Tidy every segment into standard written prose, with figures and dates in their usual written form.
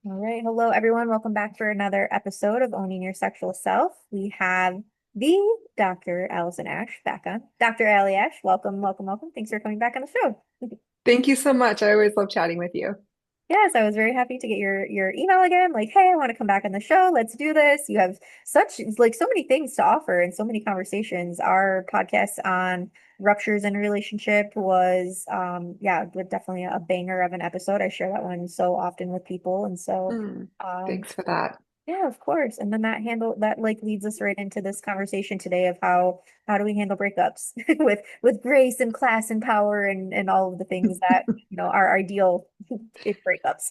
All right. Hello, everyone. Welcome back for another episode of Owning Your Sexual Self. We have the Dr. Allison Ash back on. Dr. Aly Ash, welcome, welcome, welcome. Thanks for coming back on the show. Thank you so much. I always love chatting with you. Yes, I was very happy to get your email again. Like, hey, I want to come back on the show. Let's do this. You have such so many things to offer and so many conversations. Our podcast on ruptures in a relationship was definitely a banger of an episode. I share that one so often with people. And so Mm, um thanks for that. yeah, of course. And then that like leads us right into this conversation today of how do we handle breakups with grace and class and power and all of the things that, are ideal in breakups.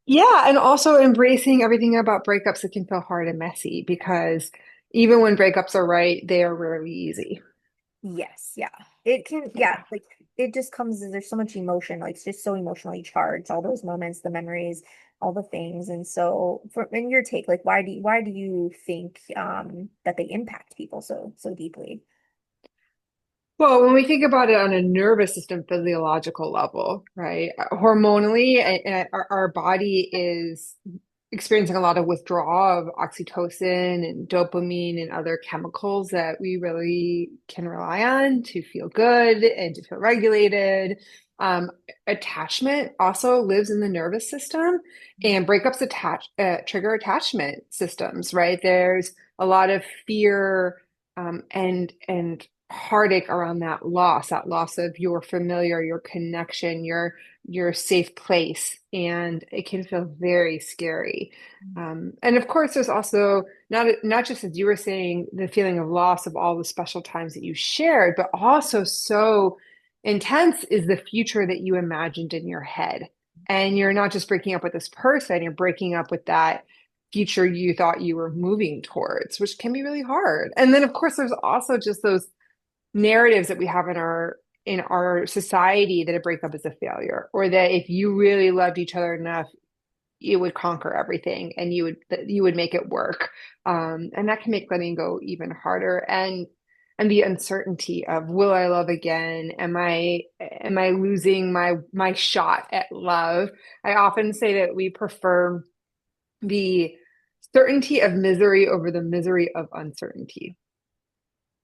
Yeah, and also embracing everything about breakups that can feel hard and messy because even when breakups are right, they are rarely easy. Yes, yeah. It can, yeah, Yeah. like it just comes, there's so much emotion, like it's just so emotionally charged, all those moments, the memories, all the things. And so in your take, like why do you think that they impact people so deeply? Well, when we think about it on a nervous system physiological level, right? Hormonally, our body is experiencing a lot of withdrawal of oxytocin and dopamine and other chemicals that we really can rely on to feel good and to feel regulated. Um, Attachment also lives in the nervous system, and breakups trigger attachment systems, right? There's a lot of fear and heartache around that loss of your familiar, your connection, your safe place, and it can feel very scary. And of course, there's also not just as you were saying, the feeling of loss of all the special times that you shared, but also so intense is the future that you imagined in your head. And you're not just breaking up with this person, you're breaking up with that future you thought you were moving towards, which can be really hard. And then, of course, there's also just those narratives that we have in our society that a breakup is a failure, or that if you really loved each other enough, you would conquer everything and you would make it work. And that can make letting go even harder. And the uncertainty of will I love again? Am I losing my shot at love? I often say that we prefer the certainty of misery over the misery of uncertainty.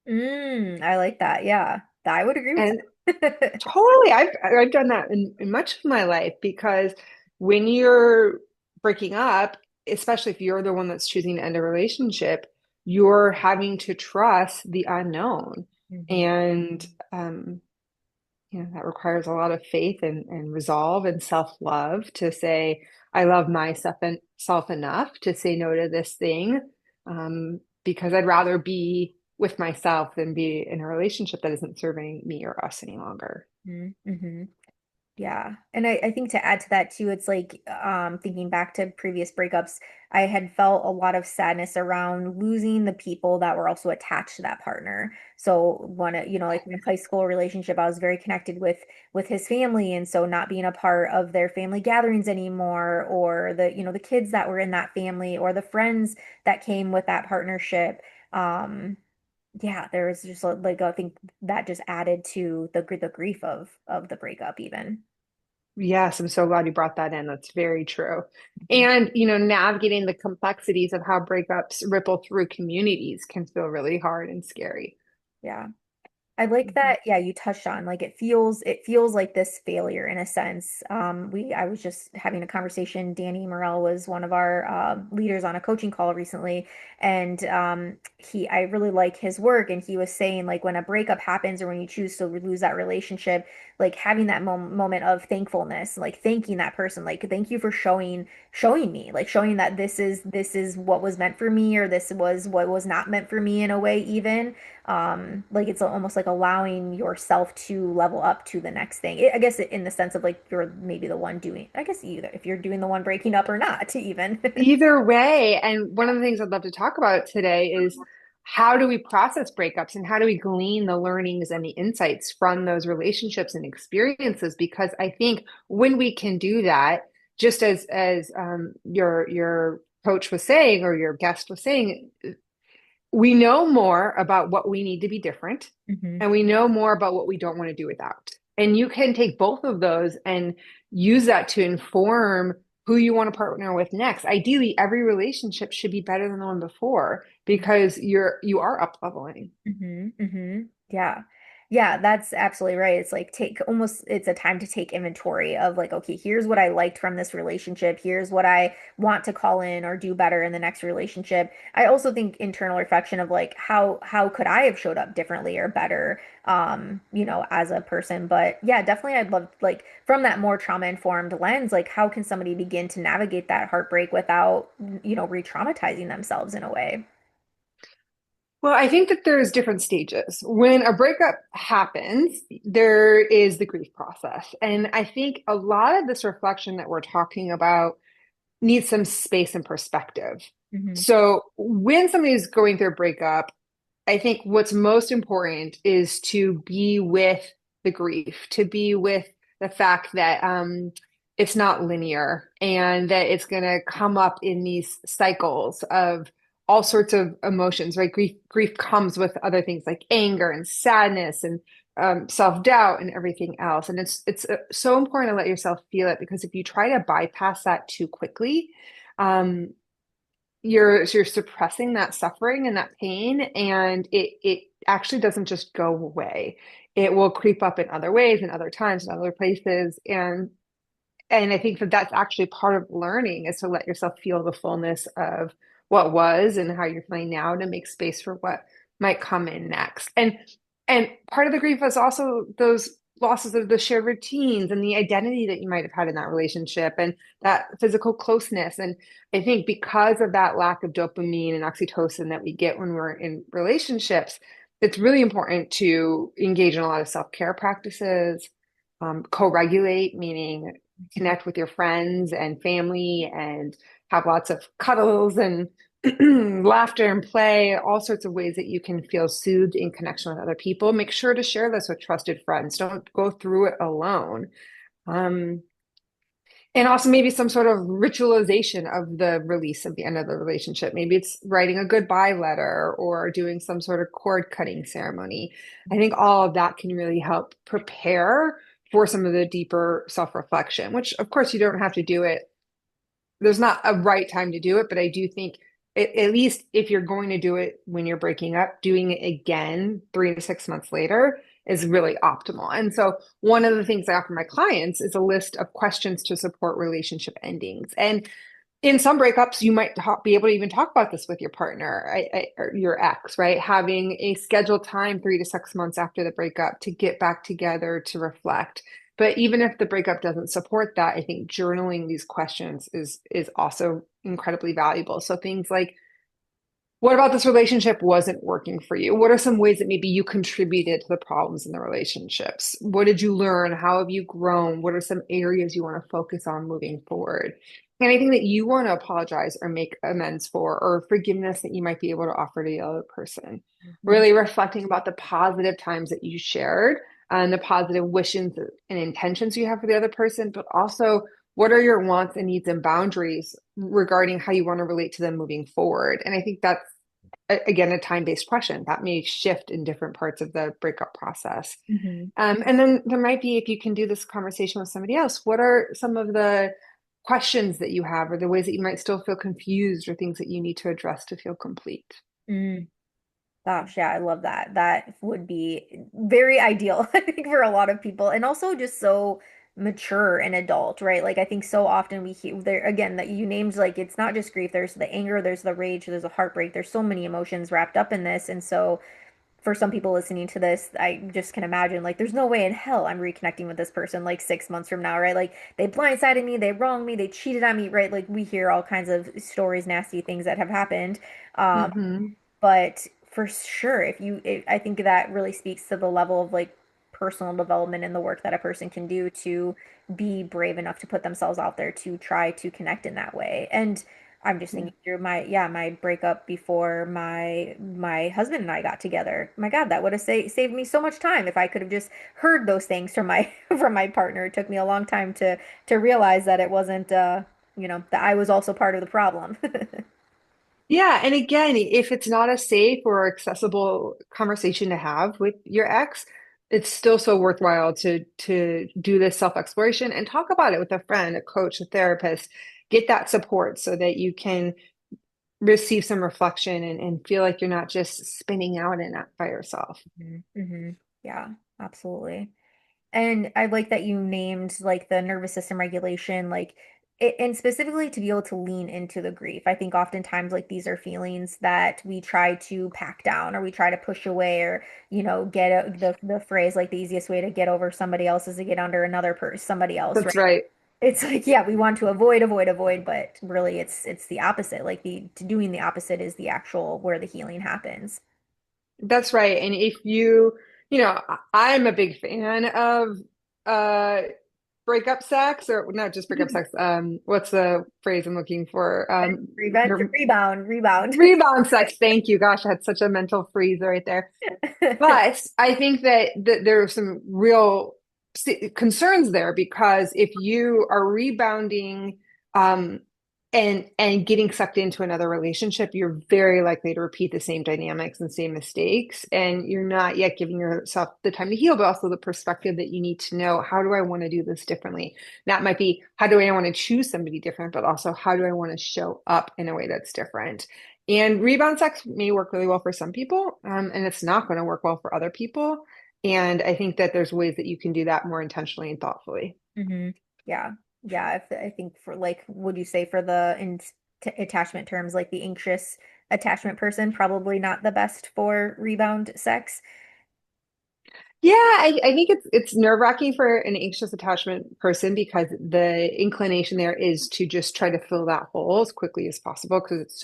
I like that. Yeah. I would agree with And that. totally, I've done that in much of my life because when you're breaking up, especially if you're the one that's choosing to end a relationship, you're having to trust the unknown. Mhm. And that requires a lot of faith and resolve and self-love to say, I love myself and self enough to say no to this thing, because I'd rather be with myself than be in a relationship that isn't serving me or us any longer. Mm-hmm. Yeah. And I think to add to that too, it's like thinking back to previous breakups, I had felt a lot of sadness around losing the people that were also attached to that partner. So like in a high school relationship, I was very connected with his family. And so not being a part of their family gatherings anymore, or the kids that were in that family or the friends that came with that partnership. Um, yeah, there was just like I think that just added to the grief of the breakup even. Yes, I'm so glad you brought that in. That's very true. And, navigating the complexities of how breakups ripple through communities can feel really hard and scary. Yeah. I like Mhm. that. Yeah, you touched on like it feels like this failure in a sense. I was just having a conversation. Danny Morell was one of our leaders on a coaching call recently, and I really like his work. And he was saying like when a breakup happens or when you choose to lose that relationship, like having that moment of thankfulness, like thanking that person, like thank you for showing me, like showing that this is what was meant for me, or this was what was not meant for me in a way even like it's almost like allowing yourself to level up to the next thing. I guess in the sense of like you're maybe the one doing, I guess either if you're doing the one breaking up or not even. Either way, and one Yeah. of the things I'd love to talk about today is how do we process breakups and how do we glean the learnings and the insights from those relationships and experiences? Because I think when we can do that, just as your coach was saying or your guest was saying, we know more about what we need to be different, Hmm. and we know more about what we don't want to do without. And you can take both of those and use that to inform who you want to partner with next. Ideally, every relationship should be better than the one before because you are up leveling. Yeah. Yeah, that's absolutely right. It's like it's a time to take inventory of like, okay, here's what I liked from this relationship. Here's what I want to call in or do better in the next relationship. I also think internal reflection of like how could I have showed up differently or better as a person. But yeah, definitely I'd love like from that more trauma-informed lens, like how can somebody begin to navigate that heartbreak without, re-traumatizing themselves in a way? Well, I think that there's different stages. When a breakup happens, there is the grief process. And I think a lot of this reflection that we're talking about needs some space and perspective. Hmm. So when somebody's going through a breakup, I think what's most important is to be with the grief, to be with the fact that it's not linear and that it's going to come up in these cycles of all sorts of emotions, right? Grief comes with other things like anger and sadness and self-doubt and everything else. And it's so important to let yourself feel it because if you try to bypass that too quickly, um, you're suppressing that suffering and that pain, and it actually doesn't just go away. It will creep up in other ways, in other times, in other places, and I think that that's actually part of learning is to let yourself feel the fullness of what was and how you're feeling now to make space for what might come in next. And part of the grief is also those losses of the shared routines and the identity that you might have had in that relationship and that physical closeness. And I think because of that lack of dopamine and oxytocin that we get when we're in relationships, it's really important to engage in a lot of self-care practices, co-regulate, meaning connect with your friends and family and have lots of cuddles and laughter and play, all sorts of ways that you can feel soothed in connection with other people. Make sure to share this with trusted friends. Don't go through it alone. Um, and also maybe some sort of ritualization of the release of the end of the relationship. Maybe it's writing a goodbye letter or doing some sort of cord cutting ceremony. I think all of that can really help prepare for some of the deeper self-reflection, which of course you don't have to do it. There's not a right time to do it, but I do think at least if you're going to do it when you're breaking up, doing it again 3 to 6 months later is really optimal. And so one of the things I offer my clients is a list of questions to support relationship endings. And in some breakups, you might be able to even talk about this with your partner or your ex, right? Having a scheduled time 3 to 6 months after the breakup to get back together to reflect. But even if the breakup doesn't support that, I think journaling these questions is also incredibly valuable. So things like, what about this relationship wasn't working for you? What are some ways that maybe you contributed to the problems in the relationships? What did you learn? How have you grown? What are some areas you want to focus on moving forward? Anything that you want to apologize or make amends for, or forgiveness that you might be able to offer to the other person. Mhm. Really reflecting about the positive times that you shared and the positive wishes and intentions you have for the other person, but also what are your wants and needs and boundaries regarding how you want to relate to them moving forward? And I think that's again a time-based question that may shift in different parts of the breakup process. Mhm. And then there might be, if you can do this conversation with somebody else, what are some of the questions that you have or the ways that you might still feel confused or things that you need to address to feel complete? Mm. Gosh, yeah, I love that. That would be very ideal, I think, for a lot of people, and also just so mature and adult, right? Like, I think so often we hear there again that you named like it's not just grief, there's the anger, there's the rage, there's a heartbreak, there's so many emotions wrapped up in this. And so, for some people listening to this, I just can imagine like, there's no way in hell I'm reconnecting with this person like 6 months from now, right? Like, they blindsided me, they wronged me, they cheated on me, right? Like, we hear all kinds of stories, nasty things that have happened. Um, Hmm. but for sure, I think that really speaks to the level of like personal development and the work that a person can do to be brave enough to put themselves out there to try to connect in that way. And I'm just Yeah. thinking through my breakup before my husband and I got together. My God, that would have saved me so much time if I could have just heard those things from my from my partner. It took me a long time to realize that it wasn't that I was also part of the problem. Yeah, and again, if it's not a safe or accessible conversation to have with your ex, it's still so worthwhile to do this self-exploration and talk about it with a friend, a coach, a therapist. Get that support so that you can receive some reflection and feel like you're not just spinning out in it by yourself. Mm-hmm. Yeah, absolutely. And I like that you named like the nervous system regulation, like it, and specifically to be able to lean into the grief. I think oftentimes like these are feelings that we try to pack down or we try to push away or, get the phrase like the easiest way to get over somebody else is to get under another person, somebody else, That's right? right. It's like, yeah, we want to avoid, avoid, avoid, but really it's the opposite. Like doing the opposite is the actual where the healing happens. That's right. And if I'm a big fan of uh breakup sex, or not just breakup sex. What's the phrase I'm looking for? Rebound. Rebound sex. Thank you. Gosh, I had such a mental freeze right there. But I think that there are some real concerns there because if you are rebounding um, and getting sucked into another relationship, you're very likely to repeat the same dynamics and same mistakes, and you're not yet giving yourself the time to heal, but also the perspective that you need to know, how do I want to do this differently? That might be, how do I want to choose somebody different, but also how do I want to show up in a way that's different? And rebound sex may work really well for some people, and it's not going to work well for other people. And I think that there's ways that you can do that more intentionally and thoughtfully. hmm Yeah. Yeah. If, I think for like, would you say for the in attachment terms, like the anxious attachment person, probably not the best for rebound sex? Yeah, I think it's nerve-wracking for an anxious attachment person because the inclination there is to just try to fill that hole as quickly as possible because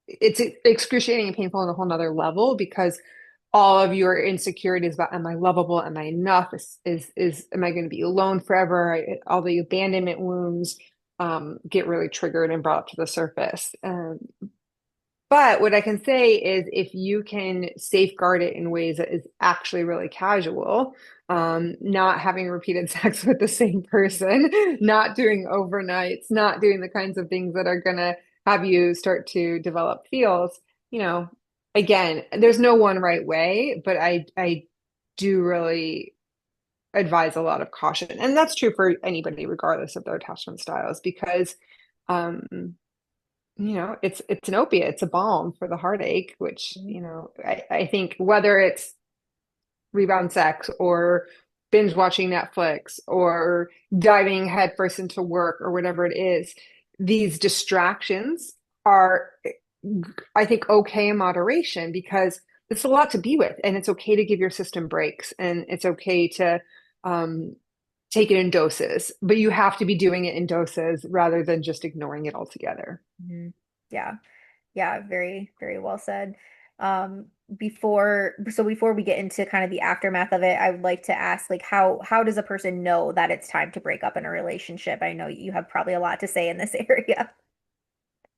it's excruciating and painful on a whole nother level because all of your insecurities about, am I lovable? Am I enough? Is am I going to be alone forever? All the abandonment wounds get really triggered and brought up to the surface. But what I can say is if you can safeguard it in ways that is actually really casual, not having repeated sex with the same person, not doing overnights, not doing the kinds of things that are going to have you start to develop feels, you know, again, there's no one right way, but I do really advise a lot of caution. And that's true for anybody, regardless of their attachment styles, because um it's an opiate, it's a balm for the heartache, which, I think whether it's rebound sex or binge watching Netflix or diving headfirst into work or whatever it is, these distractions are, I think, okay in moderation because it's a lot to be with, and it's okay to give your system breaks, and it's okay to um, take it in doses, but you have to be doing it in doses rather than just ignoring it altogether. hmm Yeah. Yeah. Very, very well said. Um, before we get into kind of the aftermath of it, I would like to ask, like, how does a person know that it's time to break up in a relationship? I know you have probably a lot to say in this area.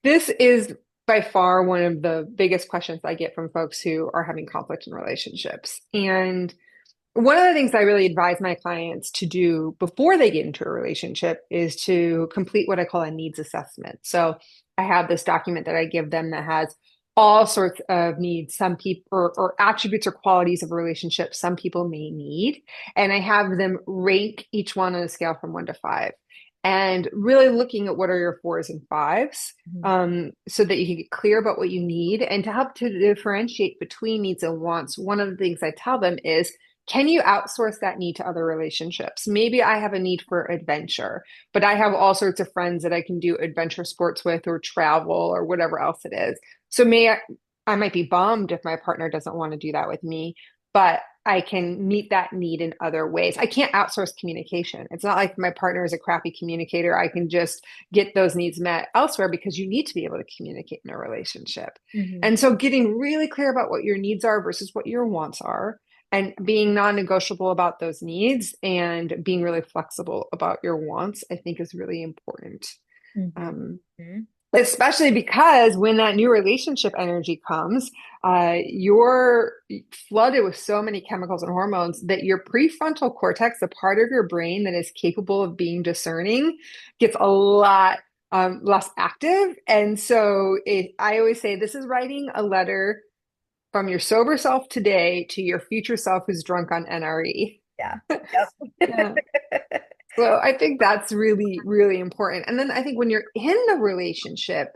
This is by far one of the biggest questions I get from folks who are having conflict in relationships. And one of the things I really advise my clients to do before they get into a relationship is to complete what I call a needs assessment. So I have this document that I give them that has all sorts of needs, some people or attributes or qualities of a relationship some people may need. And I have them rank each one on a scale from 1 to 5. And really looking at what are your fours and fives, Mhm. so that you can get clear about what you need. And to help to differentiate between needs and wants, one of the things I tell them is, can you outsource that need to other relationships? Maybe I have a need for adventure, but I have all sorts of friends that I can do adventure sports with or travel or whatever else it is. So I might be bummed if my partner doesn't want to do that with me, but I can meet that need in other ways. I can't outsource communication. It's not like my partner is a crappy communicator. I can just get those needs met elsewhere because you need to be able to communicate in a relationship. Mhm. And so getting really clear about what your needs are versus what your wants are and being non-negotiable about those needs and being really flexible about your wants, I think is really important. Mhm. Um, Mhm. Especially because when that new relationship energy comes, you're flooded with so many chemicals and hormones that your prefrontal cortex, the part of your brain that is capable of being discerning, gets a lot less active. And so I always say this is writing a letter from your sober self today to your future self who's drunk on NRE. Yeah. Yep. Yeah. So I think that's really, really important. And then I think when you're in the relationship,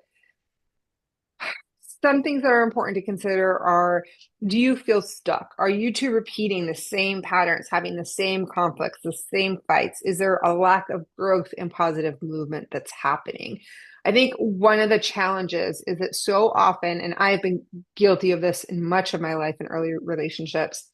some things that are important to consider are, do you feel stuck? Are you two repeating the same patterns, having the same conflicts, the same fights? Is there a lack of growth and positive movement that's happening? I think one of the challenges is that so often, and I've been guilty of this in much of my life in early relationships,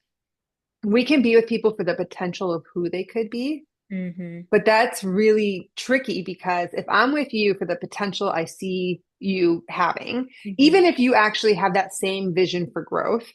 we can be with people for the potential of who they could be. Hmm. But that's really tricky because if I'm with you for the potential I see you having, Hmm. even if you actually have that same vision for growth,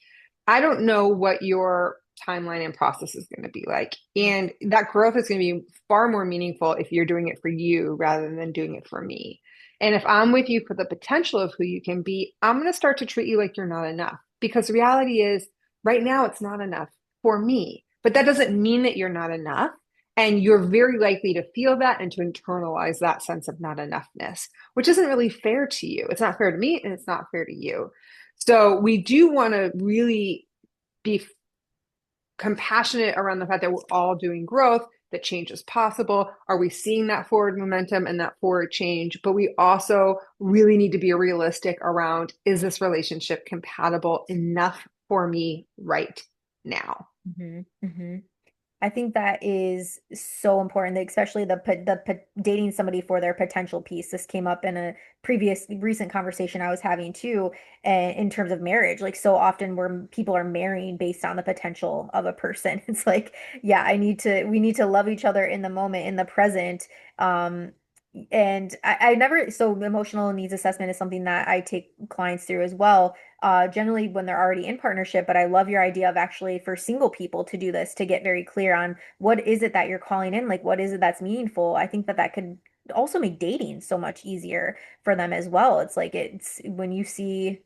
I don't know what your timeline and process is going to be like. And that growth is going to be far more meaningful if you're doing it for you rather than doing it for me. And if I'm with you for the potential of who you can be, I'm going to start to treat you like you're not enough because the reality is right now it's not enough for me. But that doesn't mean that you're not enough. And you're very likely to feel that and to internalize that sense of not enoughness, which isn't really fair to you. It's not fair to me and it's not fair to you. So we do want to really be compassionate around the fact that we're all doing growth, that change is possible. Are we seeing that forward momentum and that forward change? But we also really need to be realistic around, is this relationship compatible enough for me right now? Hmm. Hmm. I think that is so important, especially dating somebody for their potential piece. This came up in a previous recent conversation I was having too, in terms of marriage. Like so often where people are marrying based on the potential of a person. It's like, yeah, we need to love each other in the moment, in the present. Um, and I never, so emotional needs assessment is something that I take clients through as well, generally when they're already in partnership. But I love your idea of actually for single people to do this, to get very clear on what is it that you're calling in, like what is it that's meaningful. I think that that could also make dating so much easier for them as well. It's like it's when you see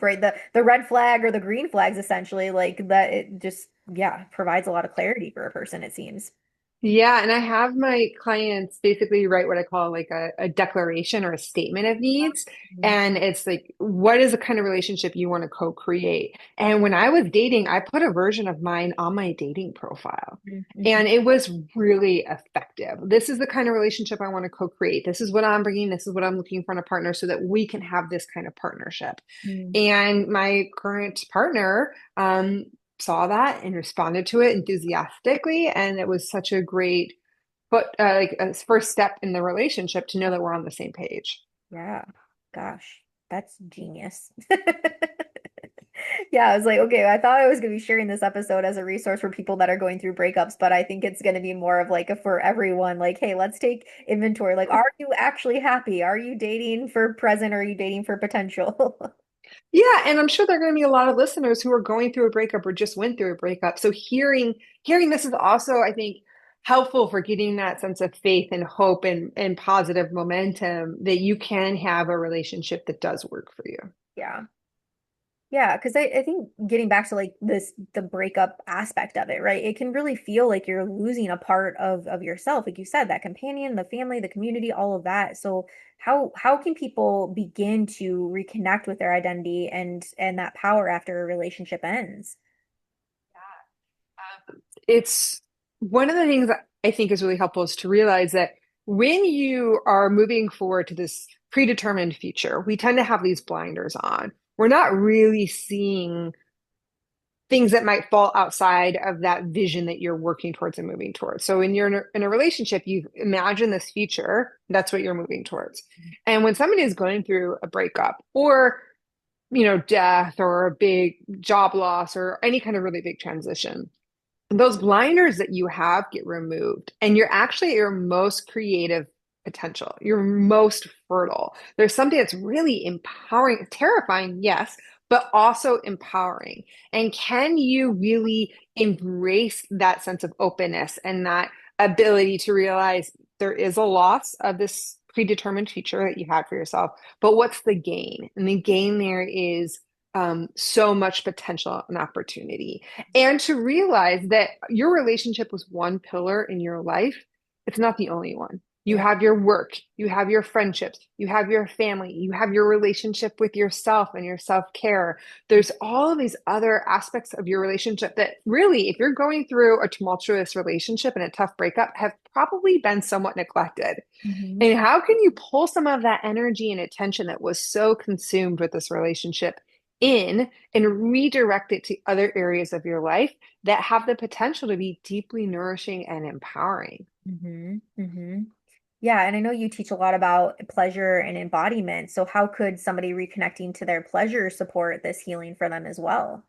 right the red flag or the green flags essentially, like that, it just yeah provides a lot of clarity for a person, it seems. Yeah, and I have my clients basically write what I call like a declaration or a statement of needs. And it's like, what is the kind of relationship you want to co-create? And when I was dating, I put a version of mine on my dating profile. Mm-hmm. And it was really effective. This is the kind of relationship I want to co-create. This is what I'm bringing. This is what I'm looking for in a partner so that we can have this kind of partnership. And my current partner, saw that and responded to it enthusiastically. And it was such a great, but like a first step in the relationship to know that we're on the same page. Yeah. Gosh, that's genius. Yeah, I was like, okay, I thought I was going to be sharing this episode as a resource for people that are going through breakups, but I think it's going to be more of like a for everyone, like, hey, let's take inventory. Like, are you actually happy? Are you dating for present or are you dating for potential? Yeah, and I'm sure there are going to be a lot of listeners who are going through a breakup or just went through a breakup. So hearing this is also, I think, helpful for getting that sense of faith and hope and positive momentum that you can have a relationship that does work for you. Yeah. Yeah, because I think getting back to like this the breakup aspect of it, right? It can really feel like you're losing a part of yourself, like you said, that companion, the family, the community, all of that. So how can people begin to reconnect with their identity and that power after a relationship ends? It's one of the things that I think is really helpful is to realize that when you are moving forward to this predetermined future, we tend to have these blinders on. We're not really seeing things that might fall outside of that vision that you're working towards and moving towards. So when you're in a relationship, you imagine this future, that's what you're moving towards. And when somebody is going through a breakup or death or a big job loss or any kind of really big transition, those blinders that you have get removed and you're actually at your most creative potential. You're most fertile. There's something that's really empowering, terrifying, yes, but also empowering. And can you really embrace that sense of openness and that ability to realize there is a loss of this predetermined future that you had for yourself, but what's the gain? And the gain there is so much potential and opportunity. And to realize that your relationship was one pillar in your life, it's not the only one. You have your work, you have your friendships, you have your family, you have your relationship with yourself and your self-care. There's all of these other aspects of your relationship that really, if you're going through a tumultuous relationship and a tough breakup, have probably been somewhat neglected. Hmm. And how can you pull some of that energy and attention that was so consumed with this relationship in and redirect it to other areas of your life that have the potential to be deeply nourishing and empowering? Hmm. Hmm. Yeah, and I know you teach a lot about pleasure and embodiment. So how could somebody reconnecting to their pleasure support this healing for them as well?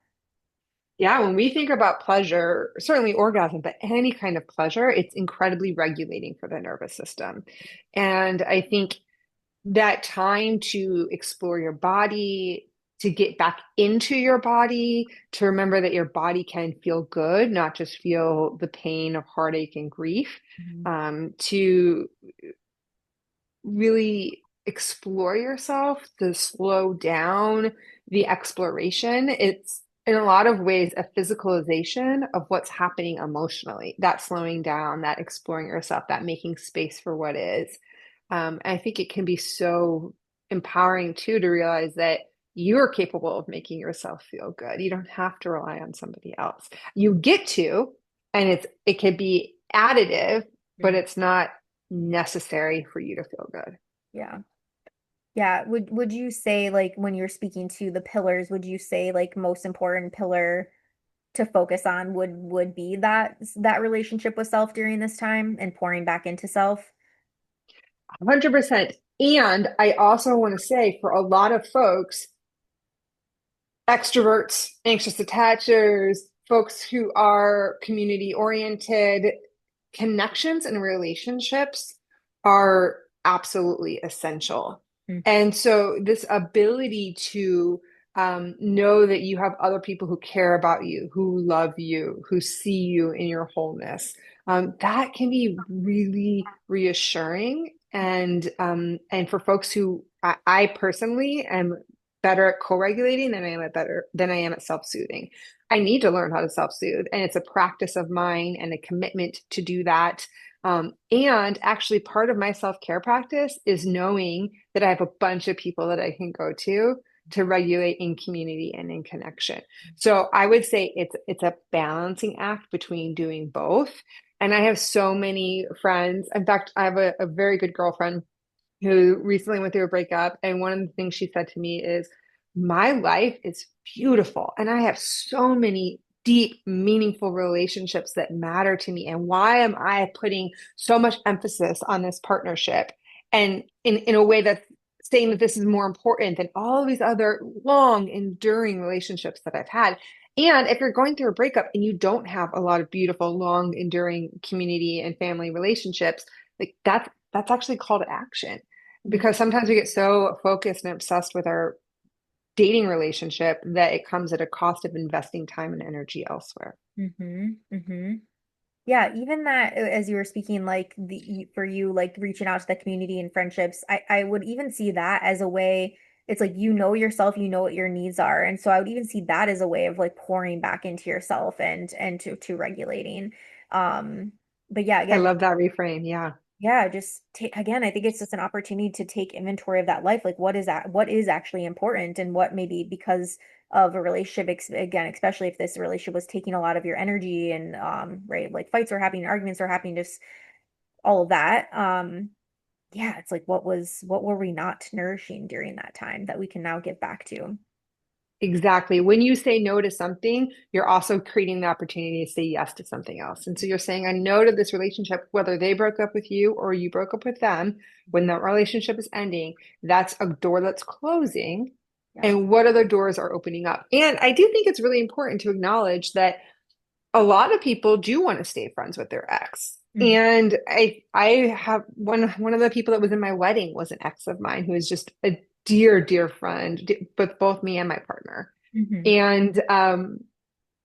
Yeah, when we think about pleasure, certainly orgasm, but any kind of pleasure, it's incredibly regulating for the nervous system. And I think that time to explore your body, to get back into your body, to remember that your body can feel good, not just feel the pain of heartache and grief, Mhm. to really explore yourself, to slow down the exploration. It's in a lot of ways a physicalization of what's happening emotionally, that slowing down, that exploring yourself, that making space for what is. And I think it can be so empowering too to realize that you're capable of making yourself feel good. You don't have to rely on somebody else. You get to, and it can be additive, but Mhm. it's not necessary for you to feel good. Yeah. Yeah. Would you say like when you're speaking to the pillars, would you say like most important pillar to focus on would be that relationship with self during this time and pouring back into self? 100%. And I also want to say for a lot of folks, extroverts, anxious attachers, folks who are community oriented, connections and relationships are absolutely essential. Mm. And so, this ability to know that you have other people who care about you, who love you, who see you in your wholeness, that can be really reassuring. And for folks who I personally am better at co-regulating than I am at self-soothing. I need to learn how to self-soothe, and it's a practice of mine and a commitment to do that. And actually, part of my self-care practice is knowing that I have a bunch of people that I can go to regulate in community and in connection. So I would say it's a balancing act between doing both. And I have so many friends. In fact, I have a very good girlfriend who recently went through a breakup. And one of the things she said to me is, my life is beautiful. And I have so many deep, meaningful relationships that matter to me. And why am I putting so much emphasis on this partnership? And in a way that's saying that this is more important than all of these other long, enduring relationships that I've had. And if you're going through a breakup and you don't have a lot of beautiful, long, enduring community and family relationships, like that's actually call to action because sometimes we get so focused and obsessed with our dating relationship that it comes at a cost of investing time and energy elsewhere. Mm-hmm. Mm-hmm. Yeah, even that as you were speaking, like for you, like reaching out to the community and friendships, I would even see that as a way. It's like you know yourself, you know what your needs are, and so I would even see that as a way of like pouring back into yourself and to regulating. Um, but yeah, I again, love that reframe. Yeah, yeah, just take again, I think it's just an opportunity to take inventory of that life. Like what is that, what is actually important and what maybe because of a relationship again, especially if this relationship was taking a lot of your energy and right, like fights are happening, arguments are happening, just all of that. Yeah, it's like what were we not nourishing during that time that we can now give back to? exactly. When you say no to something, you're also creating the opportunity to say yes to something else. And so you're saying a no to this relationship, whether they broke up with you or you broke up with them, when that relationship is ending, that's a door that's closing. Yeah. And what other doors are opening up? And I do think it's really important to acknowledge that a lot of people do want to stay friends with their ex. Mhm. And I have one of the people that was in my wedding was an ex of mine who is just a dear, dear friend, with both me and my partner. Mhm. And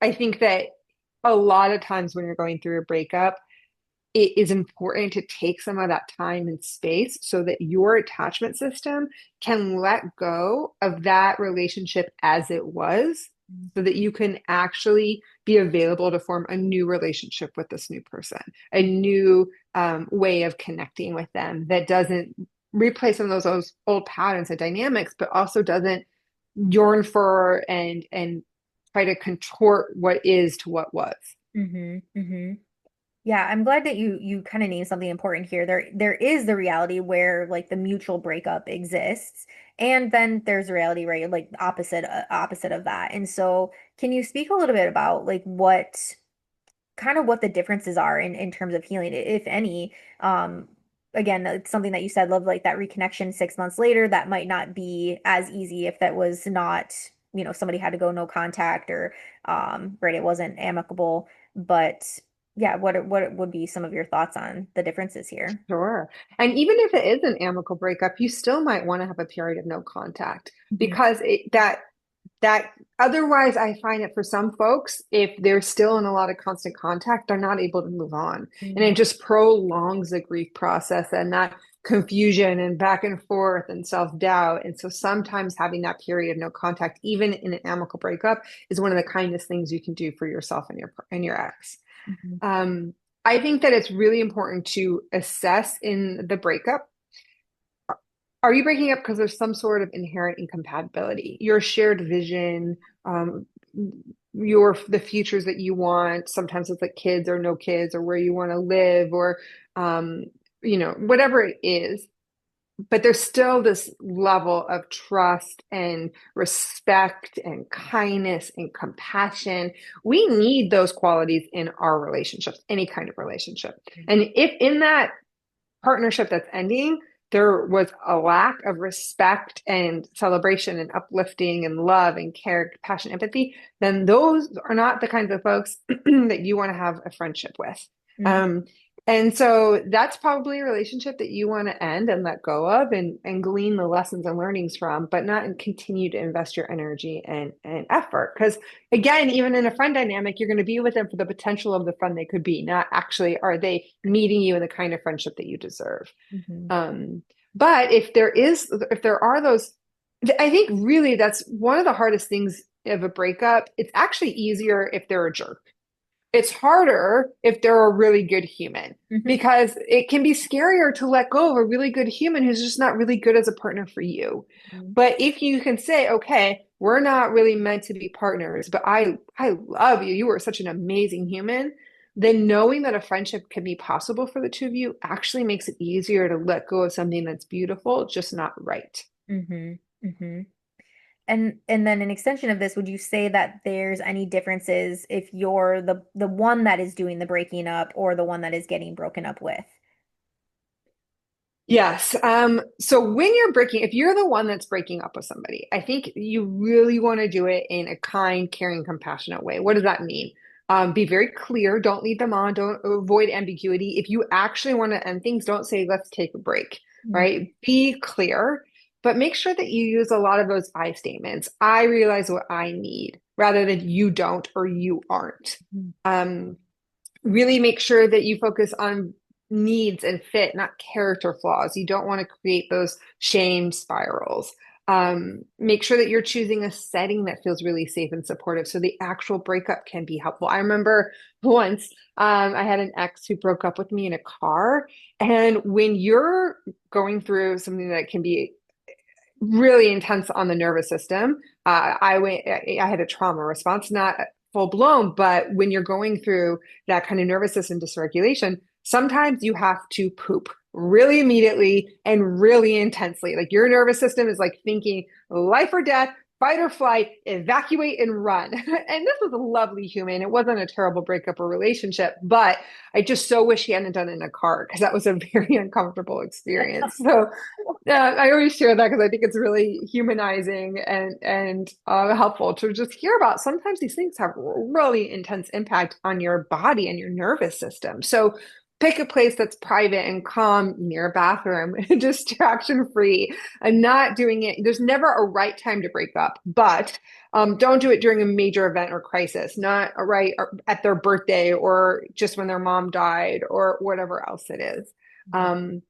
I think that a lot of times when you're going through a breakup, it is important to take some of that time and space so that your attachment system can let go of that relationship as it was so that you can actually be available to form a new relationship with this new person, a new way of connecting with them that doesn't replay some of those old patterns and dynamics, but also doesn't yearn for and try to contort what is to what was. Mm-hmm. Mm-hmm. Yeah, I'm glad that you kind of named something important here. There is the reality where like the mutual breakup exists, and then there's the reality, right? Like opposite of that. And so, can you speak a little bit about like what the differences are in terms of healing, if any? Again, it's something that you said, love like that reconnection 6 months later, that might not be as easy if that was not, somebody had to go no contact or right, it wasn't amicable. But yeah, what would be some of your thoughts on the differences here? Sure. And even if it is an amicable breakup, you still might want to have a period of no contact Hmm. because that otherwise I find it for some folks, if they're still in a lot of constant contact, they're not able to move on. And it just prolongs the grief process and that confusion and back and forth and self-doubt. And so sometimes having that period of no contact, even in an amicable breakup, is one of the kindest things you can do for yourself and your ex. Hmm. Um, I think that it's really important to assess in the breakup. Are you breaking up because there's some sort of inherent incompatibility? Your shared vision, um, the futures that you want. Sometimes it's like kids or no kids, or where you want to live, or um, whatever it is. But there's still this level of trust and respect and kindness and compassion. We need those qualities in our relationships, any kind of relationship. And if in that partnership that's ending, there was a lack of respect and celebration and uplifting and love and care, compassion, empathy, then those are not the kinds of folks that you want to have a friendship with. Hmm. Um, and so that's probably a relationship that you want to end and let go of and glean the lessons and learnings from, but not continue to invest your energy and effort. Because again, even in a friend dynamic, you're going to be with them for the potential of the friend they could be, not actually are they meeting you in the kind of friendship that you deserve. Hmm. Um, but if there are those, I think really that's one of the hardest things of a breakup. It's actually easier if they're a jerk. It's harder if they're a really good human Hmm. because it can be scarier to let go of a really good human who's just not really good as a partner for you. Hmm. But if you can say, okay, we're not really meant to be partners, but I love you. You are such an amazing human. Then knowing that a friendship can be possible for the two of you actually makes it easier to let go of something that's beautiful, just not right. Hmm. Hmm. And then an extension of this, would you say that there's any differences if you're the one that is doing the breaking up or the one that is getting broken up with? Yes. So when if you're the one that's breaking up with somebody, I think you really want to do it in a kind, caring, compassionate way. What does that mean? Be very clear. Don't lead them on. Don't avoid ambiguity. If you actually want to end things, don't say, let's take a break, right? Be clear, but make sure that you use a lot of those I statements. I realize what I need rather than you don't or you aren't. Mhm. Um, really make sure that you focus on needs and fit, not character flaws. You don't want to create those shame spirals. Make sure that you're choosing a setting that feels really safe and supportive so the actual breakup can be helpful. I remember once I had an ex who broke up with me in a car. And when you're going through something that can be really intense on the nervous system. I had a trauma response, not full blown, but when you're going through that kind of nervous system dysregulation, sometimes you have to poop really immediately and really intensely. Like your nervous system is like thinking life or death, fight or flight, evacuate and run. And this was a lovely human. It wasn't a terrible breakup or relationship, but I just so wish he hadn't done it in a car because that was a very uncomfortable experience. So I always share that because I think it's really humanizing and helpful to just hear about. Sometimes these things have really intense impact on your body and your nervous system. So pick a place that's private and calm near a bathroom, distraction free, and not doing it. There's never a right time to break up, but don't do it during a major event or crisis, not right at their birthday or just when their mom died or whatever else it is. Mhm. Um,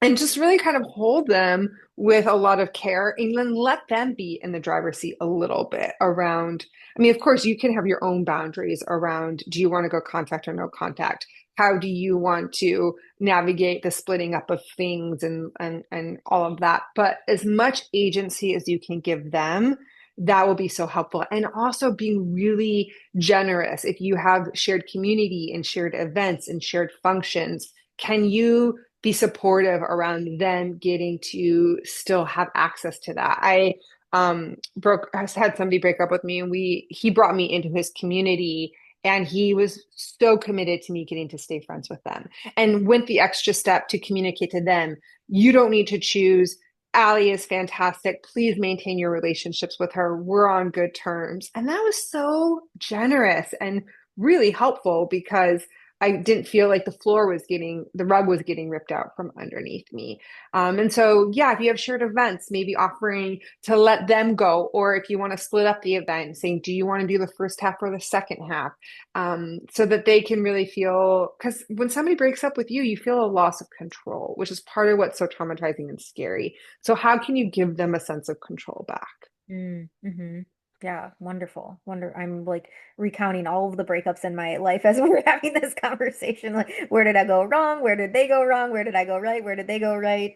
and just really kind of hold them with a lot of care and then let them be in the driver's seat a little bit around. I mean, of course, you can have your own boundaries around, do you want to go contact or no contact? How do you want to navigate the splitting up of things and all of that? But as much agency as you can give them, that will be so helpful. And also being really generous. If you have shared community and shared events and shared functions, can you be supportive around them getting to still have access to that? I has had somebody break up with me, and he brought me into his community, and he was so committed to me getting to stay friends with them and went the extra step to communicate to them, you don't need to choose. Allie is fantastic. Please maintain your relationships with her. We're on good terms. And that was so generous and really helpful because I didn't feel like the rug was getting ripped out from underneath me. And so, yeah, if you have shared events, maybe offering to let them go, or if you want to split up the event, saying, do you want to do the first half or the second half? So that they can really feel, because when somebody breaks up with you, you feel a loss of control, which is part of what's so traumatizing and scary. So, how can you give them a sense of control back? Mm-hmm. Yeah, wonderful. I'm like recounting all of the breakups in my life as we're having this conversation. Like, where did I go wrong? Where did they go wrong? Where did I go right? Where did they go right?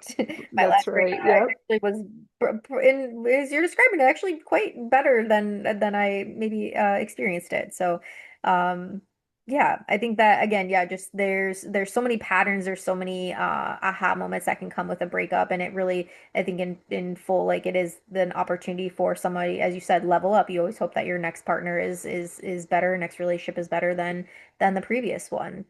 My That's last breakup right. Yep. actually was, as you're describing it, actually quite better than I maybe experienced it. So, um, yeah, I think that again, yeah, just there's so many patterns, there's so many aha moments that can come with a breakup, and it really I think in full, like it is an opportunity for somebody, as you said, level up. You always hope that your next partner is better, next relationship is better than the previous one.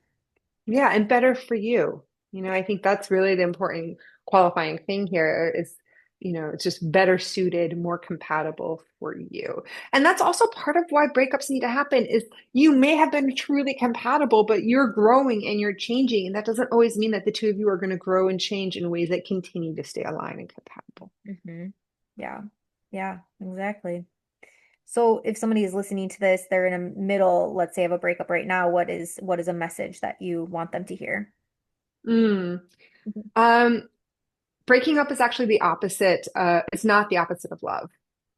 Yeah, and better for you. I think that's really the important qualifying thing here is, it's just better suited, more compatible for you. And that's also part of why breakups need to happen is you may have been truly compatible, but you're growing and you're changing. And that doesn't always mean that the two of you are going to grow and change in ways that continue to stay aligned and compatible. Hmm. Yeah. Yeah, exactly. So if somebody is listening to this, they're in a middle, let's say, of a breakup right now, what is a message that you want them to hear? Mm. Mhm. Um, Breaking up is actually the opposite. It's not the opposite of love.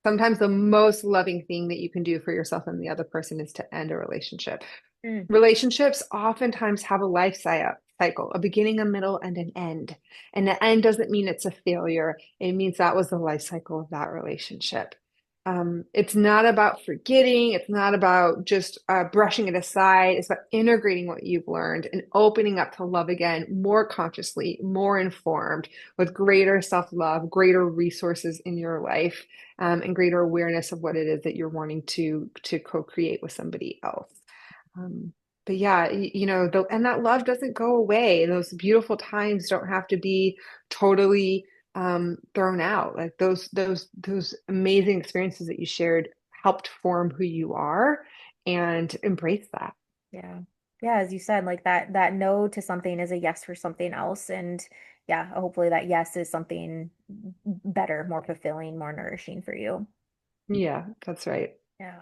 Sometimes the most loving thing that you can do for yourself and the other person is to end a relationship. Mm. Relationships oftentimes have a cycle, a beginning, a middle, and an end. And the end doesn't mean it's a failure. It means that was the life cycle of that relationship. It's not about forgetting. It's not about just brushing it aside. It's about integrating what you've learned and opening up to love again more consciously, more informed, with greater self-love, greater resources in your life, and greater awareness of what it is that you're wanting to co-create with somebody else. Um, but yeah, and that love doesn't go away. Those beautiful times don't have to be totally thrown out. Like those amazing experiences that you shared helped form who you are, and embrace that. Yeah. Yeah, as you said, like that no to something is a yes for something else. And yeah, hopefully that yes is something better, more fulfilling, more nourishing for you. Yeah, that's right. Yeah.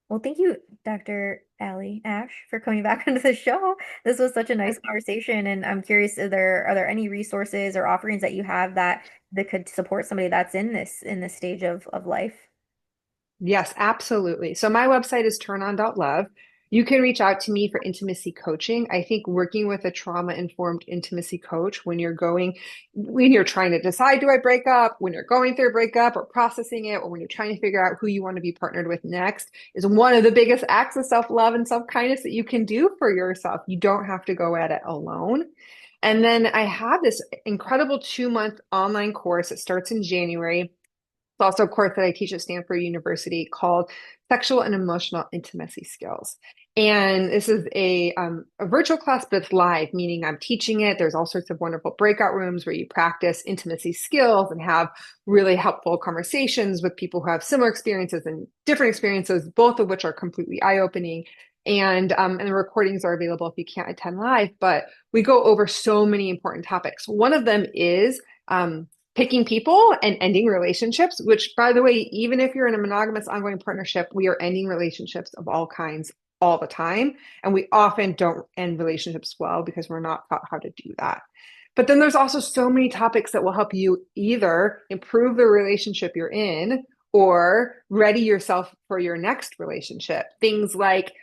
Well, thank you, Dr. Aly Ash, for coming back onto the show. This was such a nice conversation, and I'm curious, are there any resources or offerings that you have that could support somebody that's in this stage of life? Yes, absolutely. So my website is TurnOn.love. You can reach out to me for intimacy coaching. I think working with a trauma-informed intimacy coach when you're trying to decide, do I break up, when you're going through a breakup or processing it, or when you're trying to figure out who you want to be partnered with next, is one of the biggest acts of self-love and self-kindness that you can do for yourself. You don't have to go at it alone. And then I have this incredible 2-month online course that starts in January. It's also a course that I teach at Stanford University called Sexual and Emotional Intimacy Skills. And this is a virtual class, but it's live, meaning I'm teaching it. There's all sorts of wonderful breakout rooms where you practice intimacy skills and have really helpful conversations with people who have similar experiences and different experiences, both of which are completely eye-opening. And the recordings are available if you can't attend live, but we go over so many important topics. One of them is picking people and ending relationships, which, by the way, even if you're in a monogamous ongoing partnership, we are ending relationships of all kinds all the time. And we often don't end relationships well because we're not taught how to do that. But then there's also so many topics that will help you either improve the relationship you're in or ready yourself for your next relationship. Things like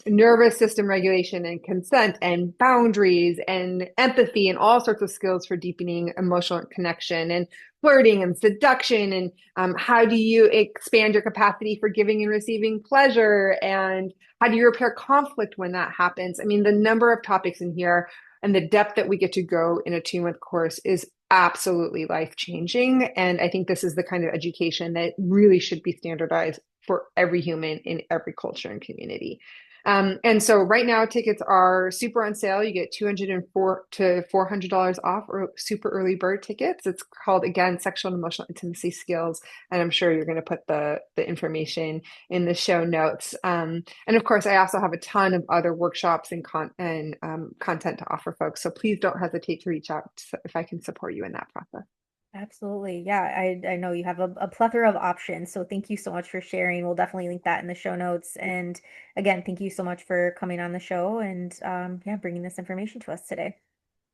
nervous system regulation and consent and boundaries and empathy and all sorts of skills for deepening emotional connection and flirting and seduction and how do you expand your capacity for giving and receiving pleasure and how do you repair conflict when that happens? I mean, the number of topics in here and the depth that we get to go in a 2 month course is absolutely life changing. And I think this is the kind of education that really should be standardized for every human in every culture and community. And so right now tickets are super on sale. You get 204 to $400 off or super early bird tickets. It's called again sexual and emotional intimacy skills. And I'm sure you're going to put the information in the show notes. And of course, I also have a ton of other workshops and content to offer folks. So please don't hesitate to reach out if I can support you in that process. Absolutely. Yeah, I know you have a plethora of options. So thank you so much for sharing. We'll definitely link that in the show notes. And again, thank you so much for coming on the show and yeah, bringing this information to us today.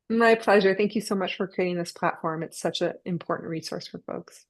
My pleasure. Thank you so much for creating this platform. It's such an important resource for folks.